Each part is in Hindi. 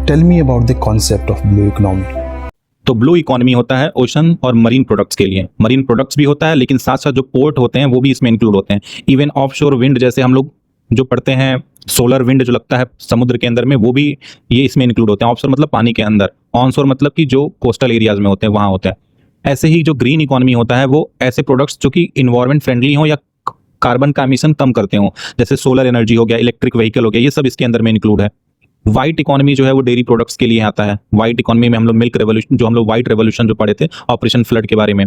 Tell me about the concept of blue economy. तो ब्लू इकोनॉमी होता है ओशन और मरीन प्रोडक्ट्स के लिए। मरीन प्रोडक्ट्स भी होता है, लेकिन साथ साथ जो पोर्ट होते हैं वो भी इसमें इंक्लूड होते हैं। इवन ऑफशोर विंड, जैसे हम लोग जो पढ़ते हैं सोलर विंड जो लगता है समुद्र के अंदर में, वो भी ये इसमें इंक्लूड होते हैं। ऑफशोर मतलब पानी के अंदर, ऑनशोर मतलब कि जो कोस्टल एरियाज में होते हैं वहाँ होते हैं। ऐसे ही जो ग्रीन इकोनॉमी होता है वो ऐसे प्रोडक्ट्स जो कि इन्वायरमेंट फ्रेंडली हो या कार्बन का एमिशन कम करते हो, जैसे सोलर एनर्जी हो गया, इलेक्ट्रिक व्हीकल हो गया, ये सब इसके अंदर में इंक्लूड है। व्हाइट इकोनॉमी जो है वो डेयरी प्रोडक्ट्स के लिए आता है। व्हाइट इकोनॉमी में हम लोग मिल्क रेवोल्यूशन, जो हम लोग व्हाइट रेवोल्यूशन जो पढ़े थे ऑपरेशन फ्लड के बारे में।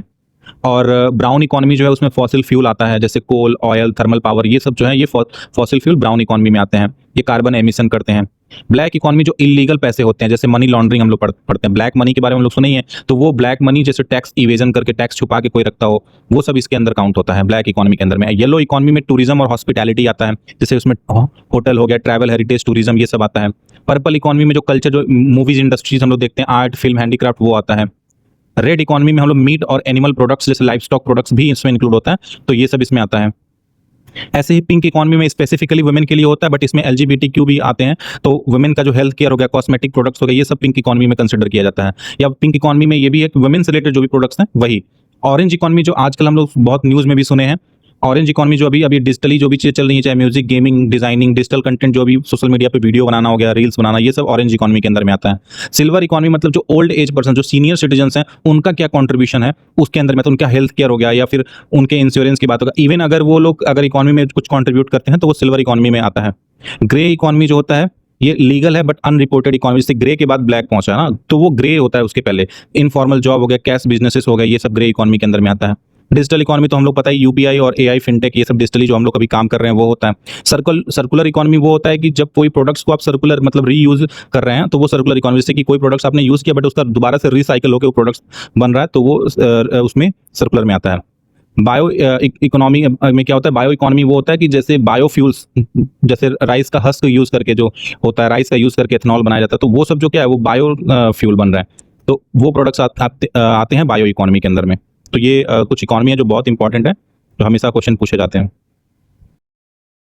और ब्राउन इकोनॉमी जो है उसमें फॉसिल फ्यूल आता है, जैसे कोल, ऑयल, थर्मल पावर, ये सब जो है ये फॉसिल फ्यूल ब्राउन इकोनॉमी में आते हैं। ये कार्बन एमिशन करते हैं। ब्लैक इकोनॉमी जो इलीगल पैसे होते हैं, जैसे मनी लॉन्ड्रिंग हम लोग पढ़ते हैं, ब्लैक मनी के बारे में हम लोग सुने ही है। तो वो ब्लैक मनी जैसे टैक्स इवेजन करके, टैक्स छुपा के कोई रखता हो, वो सब इसके अंदर काउंट होता है ब्लैक इकोनॉमी के अंदर में। येलो इकोनॉमी में टूरिज्म और हॉस्पिटैलिटी आता है, जैसे उसमें होटल हो गया, ट्रैवल, हेरिटेज टूरिज्म, ये सब आता है। पर्पल इकोनॉमी में जो कल्चर, जो मूवीज इंडस्ट्रीज हम लोग देखते हैं, आर्ट, फिल्म, हैंडीक्राफ्ट, वो आता है। रेड इकोनॉमी में हम लोग मीट और एनिमल प्रोडक्ट्स जैसे लाइफ स्टॉक प्रोडक्ट्स भी इसमें इंक्लूड होता है, तो ये सब इसमें आता है। ऐसे ही पिंक इकोनॉमी में स्पेसिफिकली वुमेन के लिए होता है, बट इसमें LGBTQ भी आते हैं, तो वुमेन का जो हेल्थ केयर हो गया, कॉस्मेटिक प्रोडक्ट्स हो गए, ये सब पिंक इकोनॉमी में कंसिडर किया जाता है। या पिंक इकोनॉमी में ये भी है कि वुमेन से रिलेटेड जो भी प्रोडक्ट्स हैं वही। ऑरेंज इकोनॉमी जो आजकल हम लोग बहुत न्यूज़ में भी सुने हैं, ऑरेंज इकोनॉमी जो अभी डिजिटली जो भी चीज़ चल रही है, चाहे music, gaming, designing, digital content, जो भी सोशल मीडिया पे वीडियो बनाना हो गया, रील्स बनाना, ये सब ऑरेंज इकोनॉमी के अंदर में आता है। सिल्वर इकोनॉमी मतलब जो ओल्ड एज पर्सन, जो सीनियर सिटीजन्स हैं, उनका क्या कंट्रीब्यूशन है उसके अंदर में, तो उनका हेल्थ केयर हो गया या फिर उनके इंश्योरेंस की बात होगा। इवन अगर वो लोग अगर इकोनॉमी में कुछ कंट्रीब्यूट करते हैं तो वो सिल्वर इकोनॉमी में आता है। ग्रे इकोनॉमी जो होता है ये लीगल है बट अनरिपोर्टेड इकोनॉमी, जैसे ग्रे के बाद ब्लैक पहुंचा ना, तो वो ग्रे होता है उसके पहले। इनफॉर्मल जॉब हो गया, कैश बिजनेसेस हो गए, ये सब ग्रे इकोनॉमी के अंदर में आता है। डिजिटल इकोनॉमी तो हम लोग पता है UPI और AI फिनटेक, ये सब डिजिटली जो हम लोग अभी काम कर रहे हैं वो होता है। सर्कुलर इकोनॉमी वो होता है कि जब कोई प्रोडक्ट्स को आप सर्कुलर मतलब रीयूज कर रहे हैं, तो वो सर्कुलर इकोनॉमी। जैसे कि कोई प्रोडक्ट्स आपने यूज किया बट उसका दोबारा से रिसाइकल होकर वो प्रोडक्ट्स बन रहा है, तो वो उसमें सर्कुलर में आता है। बायो इकोनॉमी में क्या होता है, बायो इकोनॉमी वो होता है कि जैसे बायोफ्यूल्स, जैसे राइस का हस्क यूज करके जो होता है, राइस का यूज करके एथेनॉल बनाया जाता है, तो वो सब जो क्या है वो बायो फ्यूल बन रहा है, तो वो प्रोडक्ट्स आते हैं बायो इकोनॉमी के अंदर में। तो ये कुछ इकोनॉमी है जो बहुत इंपॉर्टेंट है, तो हमेशा क्वेश्चन पूछे जाते हैं।